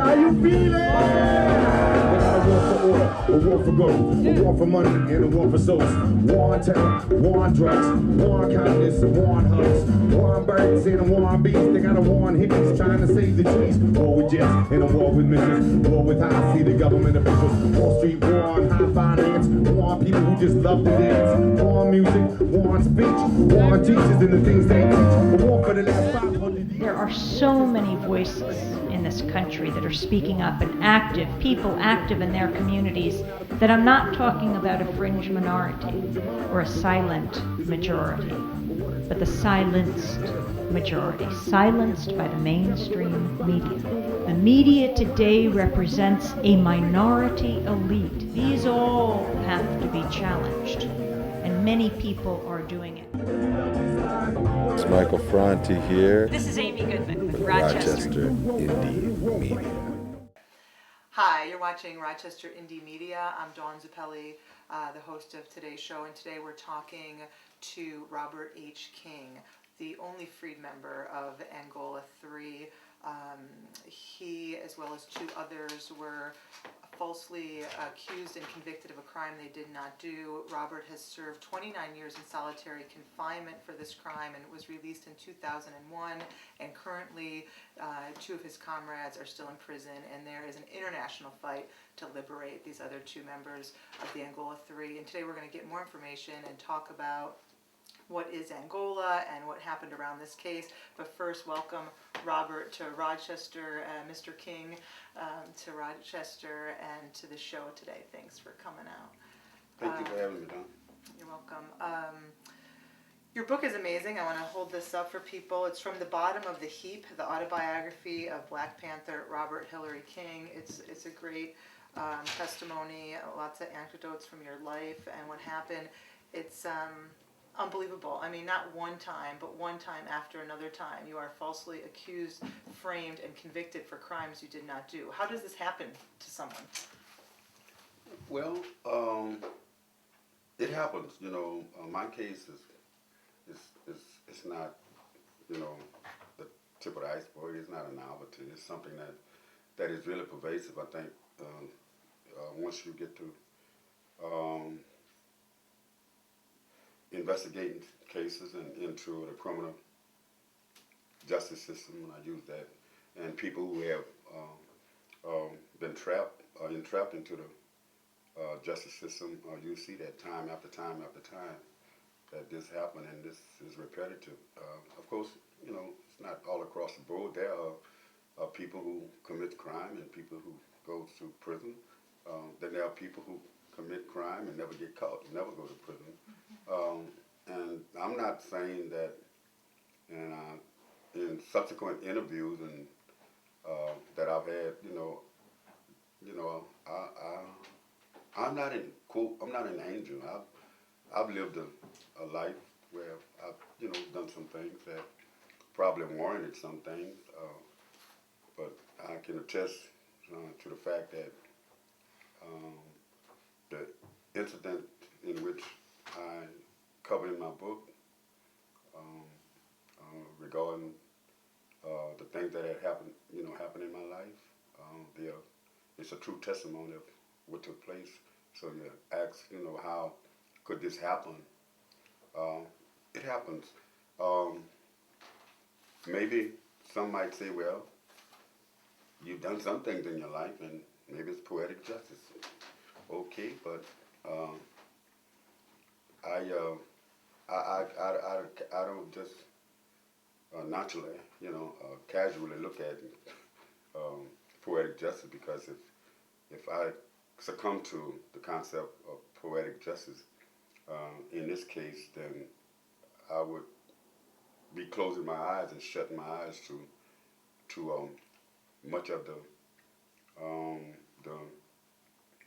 how you feeling? They got a war for order, a war for gold, a war for money, and a war for souls. War on terror, war on drugs, war on kindness, war on hugs, war on birds and a war on bees. They got a war on hippies trying to save the trees. War with jets and a war with missiles. War with high see the government officials. Wall Street war on high finance. War on people who just love to dance. War on music, war on speech, war on teachers and the things they teach. A war for the last 500 years. There are so many voices in this country that are speaking up and active, people active in their communities, that I'm not talking about a fringe minority or a silent majority, but the silenced majority, silenced by the mainstream media. The media today represents a minority elite. These all have to be challenged, and many people are doing it. It's Michael Franti here. This is Amy Goodman with with Rochester. Indymedia. Hi, you're watching Rochester Indymedia. I'm Dawn Zappelli, the host of today's show, and today we're talking to Robert H. King, the only freed member of Angola 3. He, as well as two others, were falsely accused and convicted of a crime they did not do. Robert has served 29 years in solitary confinement for this crime and was released in 2001, and currently two of his comrades are still in prison, and there is an international fight to liberate these other two members of the Angola 3. And today we're going to get more information and talk about what is Angola and what happened around this case. But first, welcome Robert to Rochester, Mr. King to Rochester, and to the show today. Thanks for coming out. Thank you for having me, Don. You're welcome. Your book is amazing. I want to hold this up for people. It's From the Bottom of the Heap, the Autobiography of Black Panther Robert Hillary King. It's a great testimony, lots of anecdotes from your life and what happened. It's unbelievable. I mean, not one time, but one time after another time, you are falsely accused, framed, and convicted for crimes you did not do. How does this happen to someone? Well, it happens. You know, my case is not, you know, the tip of the iceberg. It's not a novelty. It's something that is really pervasive. I think once you get to investigating cases and into the criminal justice system, and I use that, and people who have been entrapped into the justice system, you see that time after time after time that this happened, and this is repetitive. Of course, you know, it's not all across the board. There are people who commit crime and people who go to prison. Then there are people who commit crime and never get caught, never go to prison. And I'm not saying that in subsequent interviews and that I've had, I'm not an angel. I've lived a life where I've done some things that probably warranted some things, but I can attest to the fact that the incident in which I cover in my book regarding the things that had happened in my life, it's a true testimony of what took place. So you ask, how could this happen? It happens. Maybe some might say, well, you've done some things in your life, and maybe it's poetic justice. Okay, but I don't just naturally, casually look at poetic justice, because if I succumb to the concept of poetic justice in this case, then I would be closing my eyes and shutting my eyes to much of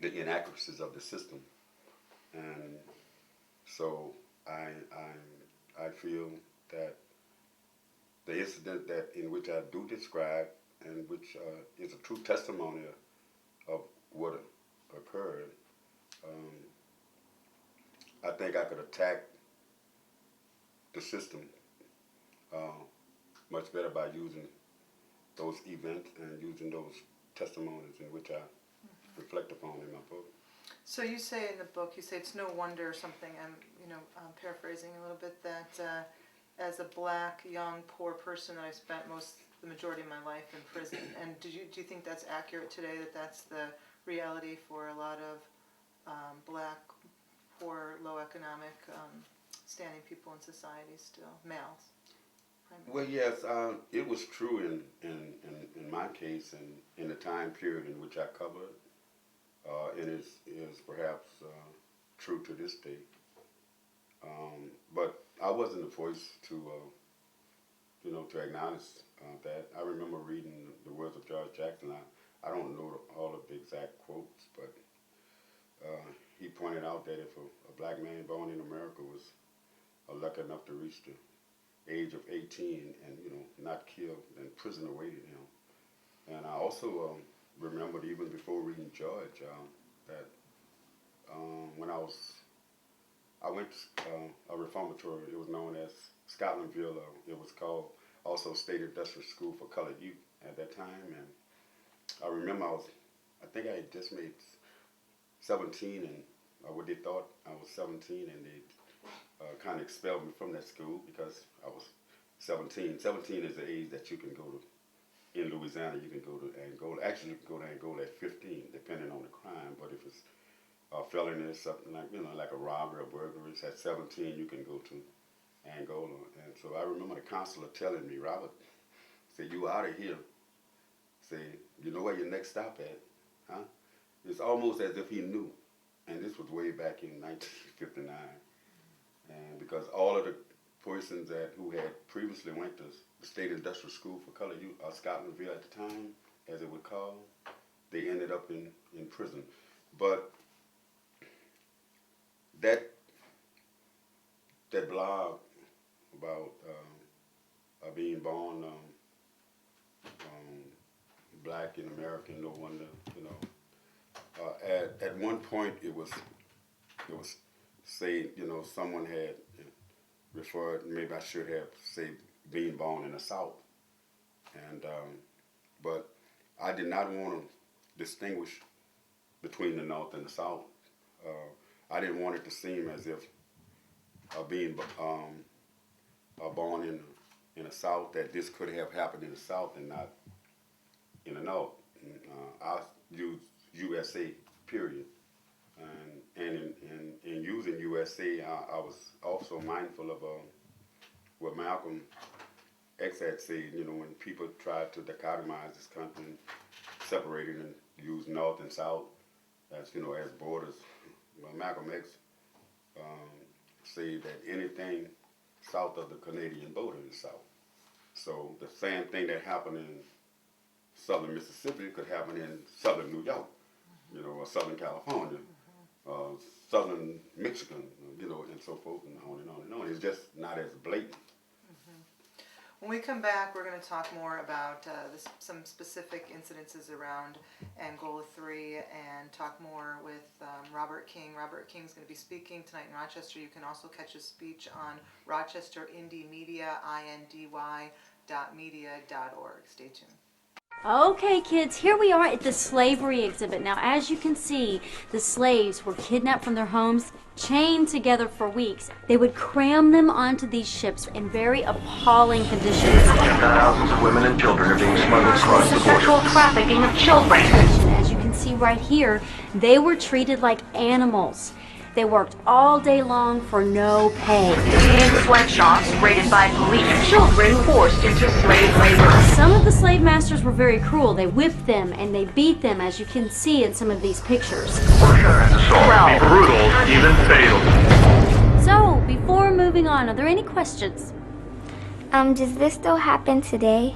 the inaccuracies of the system, and so I feel that the incident in which I do describe, and which is a true testimony of what occurred, I think I could attack the system much better by using those events and using those testimonies in which I reflect upon in my book. So you say in the book, you say it's no wonder or something, I'm paraphrasing a little bit, that as a black, young, poor person, that I spent the majority of my life in prison. And do you think that's accurate today, that that's the reality for a lot of black, poor, low economic standing people in society still, males? Well, yes, it was true in my case and in the time period in which I covered, and is perhaps true to this day. But I wasn't the voice to acknowledge that. I remember reading the words of George Jackson. I don't know all of the exact quotes, but he pointed out that if a black man born in America was lucky enough to reach the age of 18 and not killed, then prison awaited him. And I also remembered, even before reading George, that when I went to a reformatory, it was known as Scotlandville. It was called also State Industrial School for Colored Youth at that time. And I remember I think I had just made 17, and what they thought I was 17, and they kind of expelled me from that school because I was 17. 17 is the age that you can go to. In Louisiana, you can go to Angola. Actually, you can go to Angola at 15, depending on the crime. But if it's a felony, something like a robbery or burglary, at 17, you can go to Angola. And so I remember the counselor telling me, Robert, said, you out of here. Say, you know where your next stop at, huh? It's almost as if he knew. And this was way back in 1959. And because all of the persons who had previously went to the State Industrial School for Colored Youth, Scotlandville at the time, as it was called, they ended up in prison. But that blog about being born black in America, no wonder, at one point it was say, someone had referred, maybe I should have said being born in the South. And but I did not want to distinguish between the North and the South. I didn't want it to seem as if being born in the South, that this could have happened in the South and not in the North. I use USA, period. And in using USA, I was also mindful of what Malcolm X had said, when people tried to dichotomize this country and separate it and use North and South as borders. Well, Malcolm X said that anything south of the Canadian border is South. So the same thing that happened in southern Mississippi could happen in southern New York, or southern California, southern Michigan, and so forth, and on and on and on. It's just not as blatant. When we come back, we're going to talk more about some specific incidences around Angola 3 and talk more with Robert King. Robert King's going to be speaking tonight in Rochester. You can also catch his speech on Rochester Indymedia, indy.media.org. Stay tuned. Okay, kids, here we are at the slavery exhibit. Now, as you can see, the slaves were kidnapped from their homes, chained together for weeks. They would cram them onto these ships in very appalling conditions. Thousands of women and children are being smuggled across the border. Sexual trafficking of children. As you can see right here, they were treated like animals. They worked all day long for no pay. In sweatshops raided by police, children forced into slave labor. Some of the slave masters were very cruel. They whipped them and they beat them, as you can see in some of these pictures. Torture and assault be brutal, even fatal. So, before moving on, are there any questions? Does this still happen today?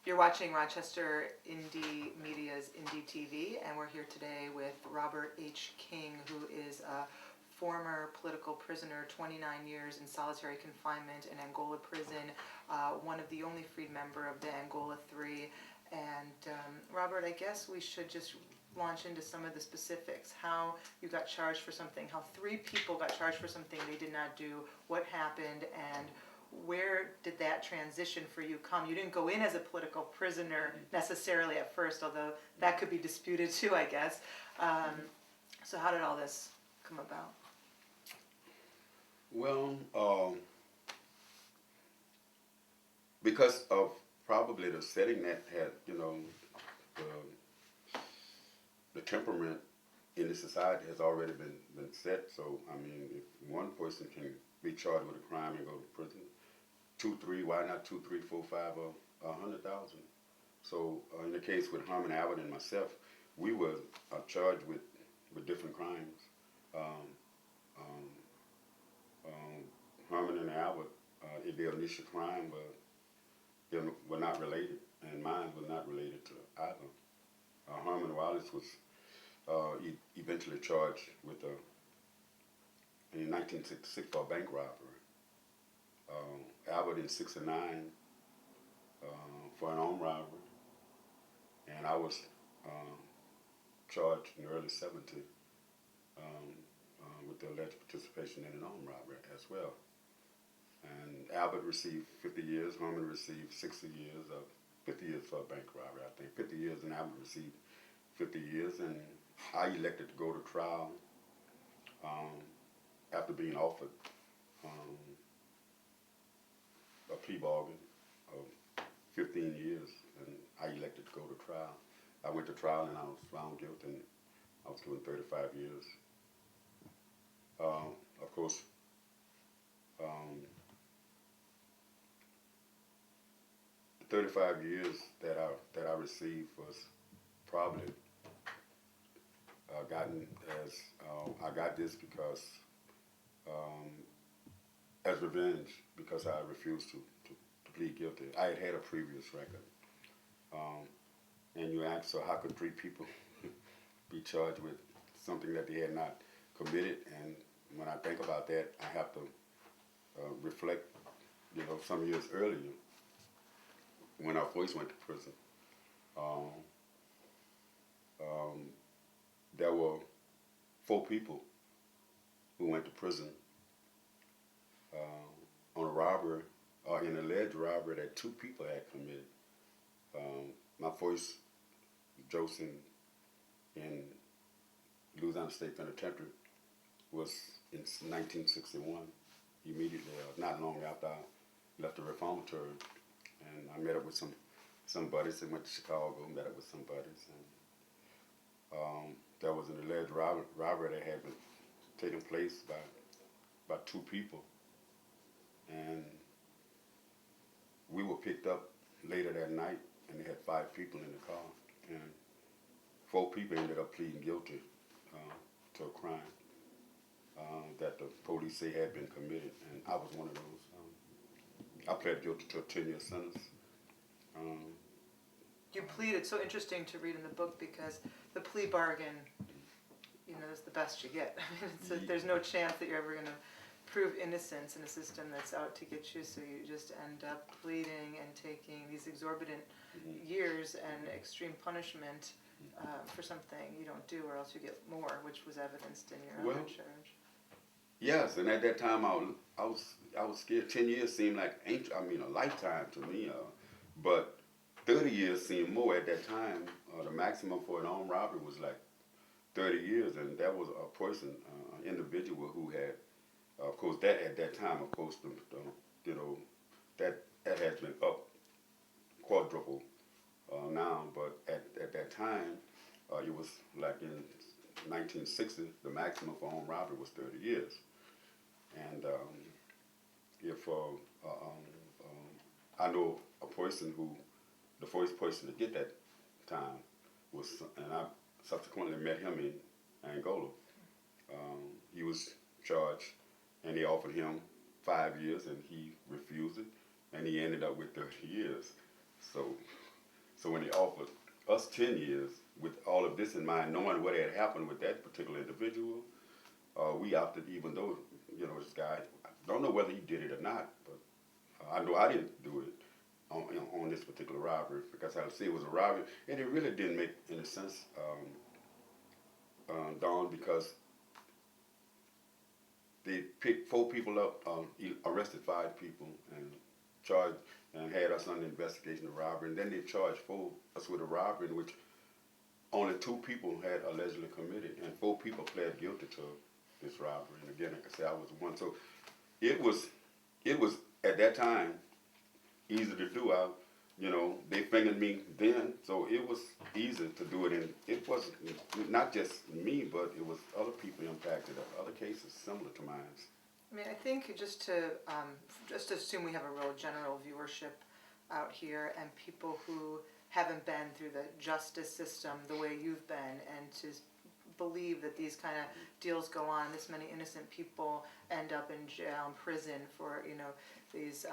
You're watching Rochester Indymedia's IndyTV, and we're here today with Robert H. King, who is a former political prisoner, 29 years in solitary confinement in Angola prison, one of the only freed member of the Angola 3, And Robert, I guess we should just launch into some of the specifics, how you got charged for something, how 3 people got charged for something they did not do, what happened, and where did that transition for you come? You didn't go in as a political prisoner necessarily at first, although that could be disputed too, I guess. So how did all this come about? Well, because of probably the setting that had, you know, the temperament in the society has already been set. So, I mean, if one person can be charged with a crime and go to prison, 2, 3, why not 2, 3, 4, 5, or 100,000? So, in the case with Herman Abbott and myself, we were charged with different crimes. Herman and Abbott, their initial crime were not related, and mine was not related to either. Herman Wallace was eventually charged with in 1966 for a bank robbery. Abbott in 69 for an armed robbery, and I was charged in early 70 with the alleged participation in an armed robbery as well. And Abbott received 50 years, Herman received 60 years, 50 years for a bank robbery, I think. 50 years, and Abbott received 50 years, and I elected to go to trial after being offered a plea bargain of 15 years, and I elected to go to trial. I went to trial and I was found guilty, and I was given 35 years. Of course, the 35 years that I received was probably gotten as I got this because as revenge, because I refused to plead guilty. I had a previous record, and you ask, so how could 3 people be charged with something that they had not committed? And when I think about that, I have to reflect, you know, some years earlier when I first went to prison. There were 4 people who went to prison on a robbery, or an alleged robbery that 2 people had committed. My first dose in Louisiana State Penitentiary was in 1961, immediately, not long after I left the reformatory. And I met up with some buddies and went to Chicago, met up with some buddies. And there was an alleged robbery that had been taken place by 2 people. And we were picked up later that night, and they had 5 people in the car. And 4 people ended up pleading guilty to a crime that the police say had been committed, and I was one of those. I pled guilty to a 10-year sentence. You plead, it's so interesting to read in the book because the plea bargain, you know, is the best you get. I mean, there's no chance that you're ever going to prove innocence in a system that's out to get you, so you just end up pleading and taking these exorbitant years and extreme punishment for something you don't do, or else you get more, which was evidenced in your other charge. Yes, and at that time I was scared. 10 years seemed like a lifetime to me, but 30 years seemed more at that time. The maximum for an armed robbery was like 30 years, and that was a person, an individual who had, of course, that at that time, of course, you know, that has been up quadruple now, but at that time, it was like in 1960, the maximum for armed robbery was 30 years. And if I know a person who, the first person to get that time was, and I subsequently met him in Angola. He was charged, and they offered him 5 years, and he refused it, and he ended up with 30 years. So when they offered us 10 years, with all of this in mind, knowing what had happened with that particular individual, we opted, even though, you know, this guy, I don't know whether he did it or not, but I know I didn't do it. on this particular robbery, because I would say it was a robbery, and it really didn't make any sense, Dawn, because they picked 4 people up, arrested 5 people, and charged and had us under investigation of robbery, and then they charged 4 us with a robbery in which only 2 people had allegedly committed, and 4 people pled guilty to this robbery. And again, like I said, I was one. So it was at that time easy to do. They fingered me then, so it was easy to do it. And it wasn't not just me, but it was other people impacted. Other cases similar to mine. I mean, I think just to assume we have a real general viewership out here, and people who haven't been through the justice system the way you've been, and to believe that these kind of deals go on, this many innocent people end up in jail and prison for these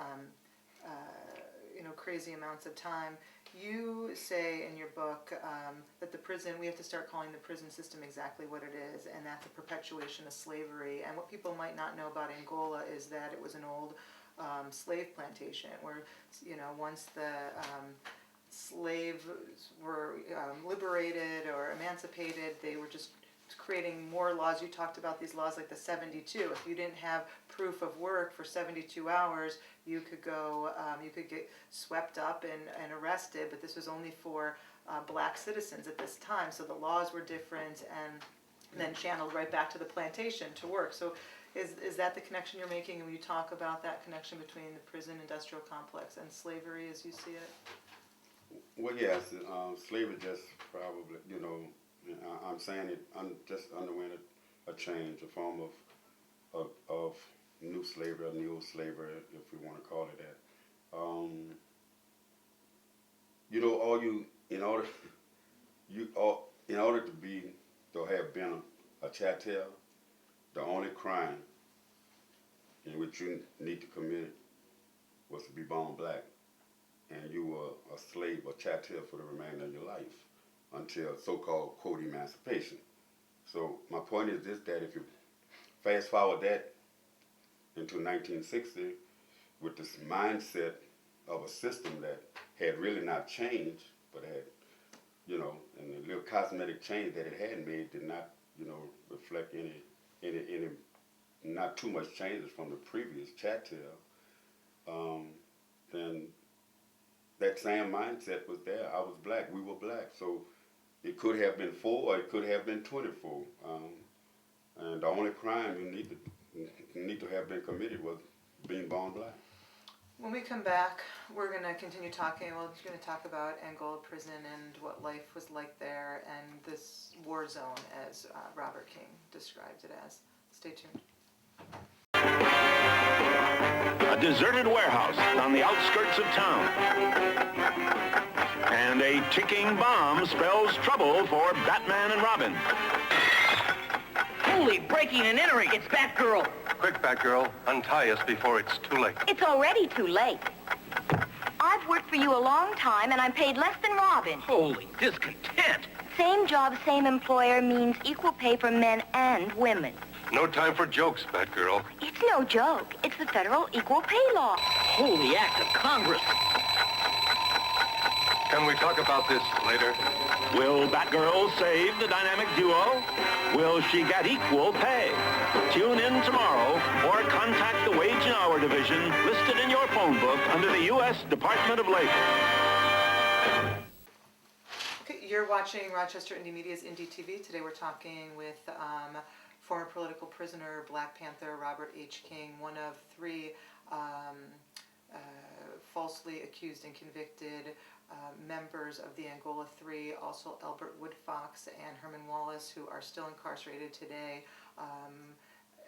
crazy amounts of time. You say in your book that we have to start calling the prison system exactly what it is, and that's a perpetuation of slavery. And what people might not know about Angola is that it was an old slave plantation where, once the slaves were liberated or emancipated, they were just creating more laws. You talked about these laws like the 72. If you didn't have proof of work for 72 hours, you could get swept up and arrested, but this was only for black citizens at this time, so the laws were different, and then channeled right back to the plantation to work. So is that the connection you're making when you talk about that connection between the prison industrial complex and slavery as you see it? Well, yes, slavery just probably, I'm saying it just underwent a change, a form of new slavery, or neo slavery, if we want to call it that. In order to have been a chattel, the only crime in which you need to commit was to be born black, and you were a slave or chattel for the remainder of your life until so-called quote emancipation. So my point is this, that if you fast forward that into 1960 with this mindset of a system that had really not changed, but had, and the little cosmetic change that it had made did not, reflect any not too much changes from the previous chattel, then that same mindset was there. I was black, we were black, so it could have been 4 or it could have been 24. And the only crime you need to have been committed was being born black. When we come back, we're going to continue talking. We're going to talk about Angola prison and what life was like there, and this war zone, as Robert King described it as. Stay tuned. A deserted warehouse on the outskirts of town. And a ticking bomb spells trouble for Batman and Robin. Holy, breaking and entering. It's Batgirl. Quick, Batgirl, untie us before it's too late. It's already too late. I've worked for you a long time, and I'm paid less than Robin. Holy discontent. Same job, same employer means equal pay for men and women. No time for jokes, Batgirl. It's no joke. It's the federal equal pay law. Holy act of Congress. Can we talk about this later? Will Batgirl save the dynamic duo? Will she get equal pay? Tune in tomorrow or contact the Wage and Hour Division listed in your phone book under the U.S. Department of Labor. Okay, you're watching Rochester Indymedia's IndyTV. Today we're talking with former political prisoner, Black Panther, Robert H. King, one of 3 falsely accused and convicted members of the Angola 3, also Albert Woodfox and Herman Wallace, who are still incarcerated today.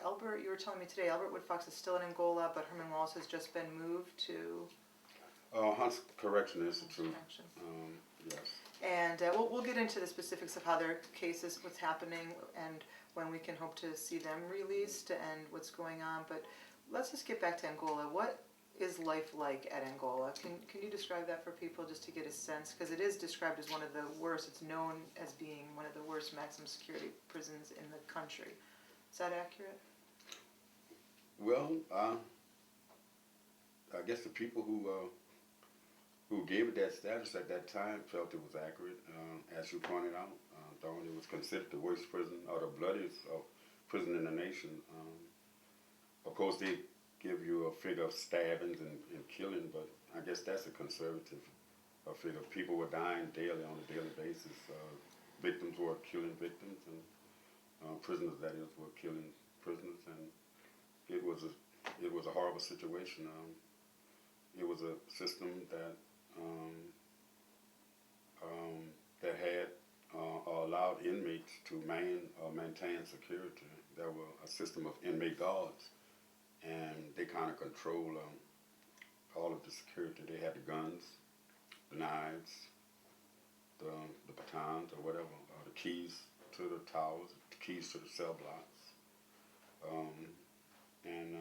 Albert, you were telling me today, Albert Woodfox is still in Angola, but Herman Wallace has just been moved to Hunt's Correction Institute. Yes. And we'll get into the specifics of how their cases, what's happening, and when we can hope to see them released and what's going on. But let's just get back to Angola. What is life like at Angola? Can you describe that for people just to get a sense? Because it is described as one of the worst. It's known as being one of the worst maximum security prisons in the country. Is that accurate? Well, I guess the people who who gave it that status at that time felt it was accurate. As you pointed out, Dawn, it was considered the worst prison or the bloodiest prison in the nation. Of course, they give you a figure of stabbings and killing, but I guess that's a conservative figure. People were dying daily on a daily basis. Victims were killing victims, and prisoners, that is, were killing prisoners, and it was a horrible situation. It was a system that that had allowed inmates to maintain security. There were a system of inmate guards, and they kind of control all of the security. They had the guns, the knives, the batons or whatever, the keys to the towers, the keys to the cell blocks, and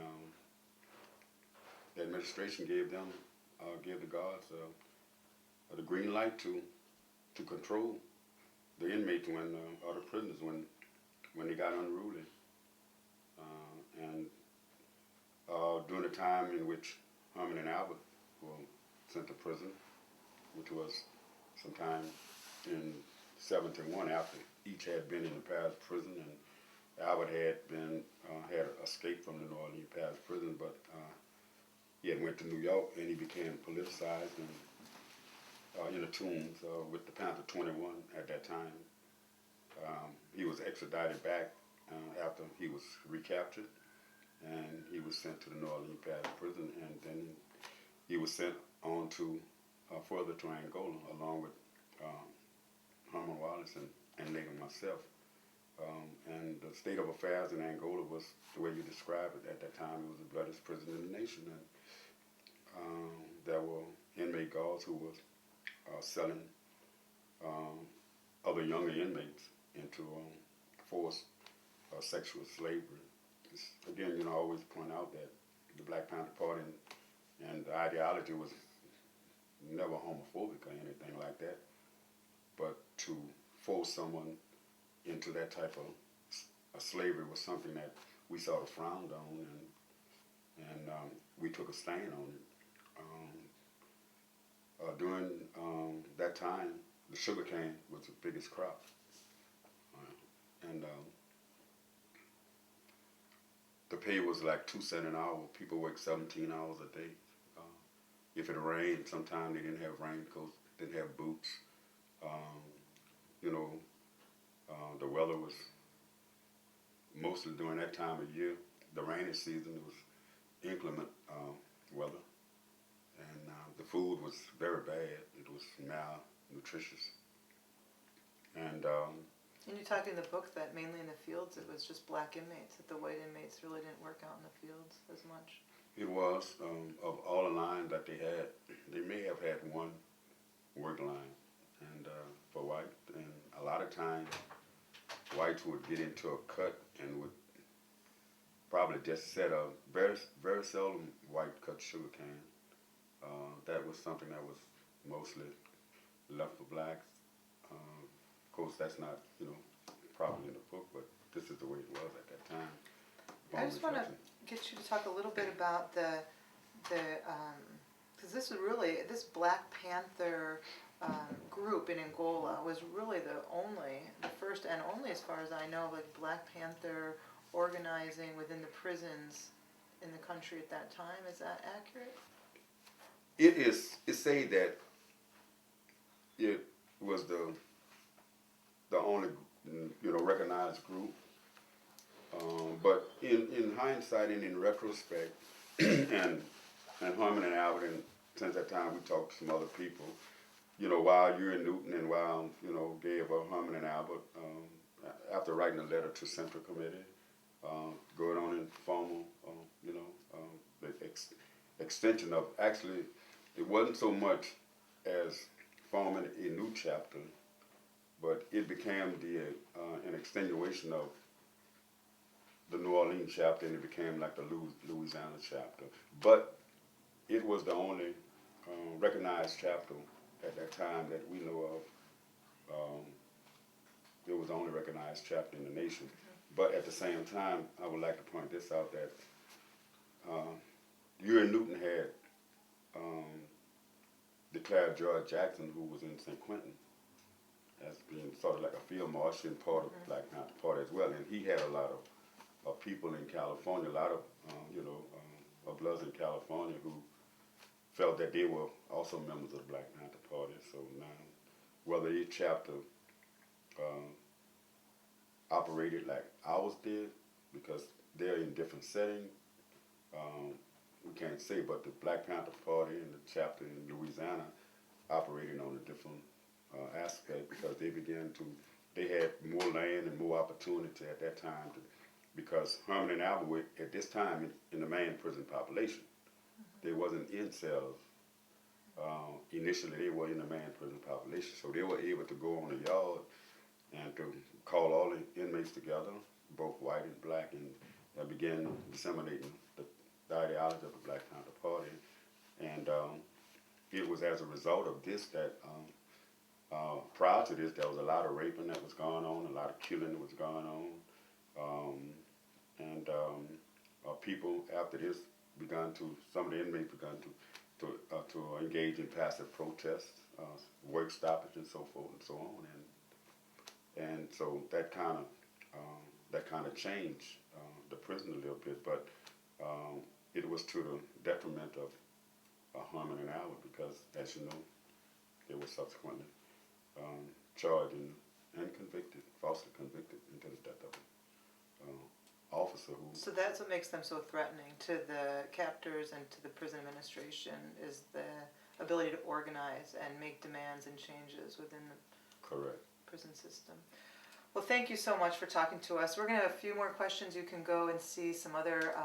the administration gave the guards the green light to control the inmates or the prisoners when they got unruly. And during the time in which Herman and Albert were sent to prison, which was sometime in 1971, after each had been in the parish prison, and Albert had escaped from the New Orleans parish prison, but he had went to New York and he became politicized and in the Tombs with the Panther 21 at that time. He was extradited back after he was recaptured, and he was sent to the New Orleans parish prison, and then he was sent on to further to Angola along with Herman Wallace and later myself. And the state of affairs in Angola was the way you described it at that time. It was the bloodiest prison in the nation, and there were inmate guards who were selling other younger inmates into forced sexual slavery. Again, I always point out that the Black Panther Party and the ideology was never homophobic or anything like that, but to force someone into that type of slavery was something that we sort of frowned on, and we took a stand on it. During that time, the sugarcane was the biggest crop, and the pay was like 2 cents an hour. People worked 17 hours a day. If it rained, sometimes they didn't have raincoats, didn't have boots. The weather was mostly during that time of year. The rainy season, it was inclement weather, and the food was very bad. It was malnutritious, and you talk in the book that mainly in the fields it was just black inmates, that the white inmates really didn't work out in the fields as much. It was, of all the lines that they had, they may have had one work line, and for white, and a lot of times whites would get into a cut and would probably just set a very, very seldom white cut sugarcane. That was something that was mostly left for blacks. Of course, that's not, probably in the book, but this is the way it was at that time. I just want to get you to talk a little bit about because this Black Panther group in Angola was really the first and only, as far as I know, like Black Panther organizing within the prisons in the country at that time. Is that accurate? It is. It's said that it was the only recognized group. But in hindsight and in retrospect, and Herman and Albert, and since that time we talked to some other people, while you're in Newton and while, gave Herman and Albert, after writing a letter to Central Committee, going on informal, the extension of, actually, it wasn't so much as forming a new chapter, but it became an extenuation of the New Orleans chapter, and it became like the Louisiana chapter. But it was the only recognized chapter at that time that we know of. It was the only recognized chapter in the nation. But at the same time, I would like to point this out, that, UNN Newton had, declared George Jackson, who was in St. Quentin, as being sort of like a field marshal and part of Black Panther Party as well. And he had a lot of people in California, a lot of bloods in California who felt that they were also members of the Black Panther Party. So now, whether each chapter operated like ours did, because they're in different settings, we can't say, but the Black Panther Party and the chapter in Louisiana operated on a different aspect, because they had more land and more opportunity at that time, because Herman and Albert were at this time in the main prison population. They wasn't in cells. Initially, they were in the main prison population, so they were able to go on the yard and to call all the inmates together, both white and black, and begin disseminating the ideology of the Black Panther Party. And it was as a result of this that prior to this, there was a lot of raping that was going on, a lot of killing that was going on, and people after this some of the inmates began to engage in passive protests, work stoppage, and so forth and so on, and so that kind of changed the prison a little bit, but it was to the detriment of Herman and Albert, because, as you know, they were subsequently charged and convicted, falsely convicted, into the death of an officer who... So that's what makes them so threatening to the captors and to the prison administration, is the ability to organize and make demands and changes within the prison system. Well, thank you so much for talking to us. We're going to have a few more questions. You can go and see some other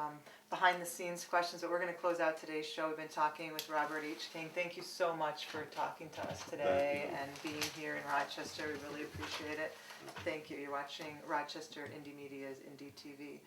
behind-the-scenes questions, but we're going to close out today's show. We've been talking with Robert H. King. Thank you so much for talking to us today and being here in Rochester. We really appreciate it. Thank you. You're watching Rochester Indymedia's IndyTV.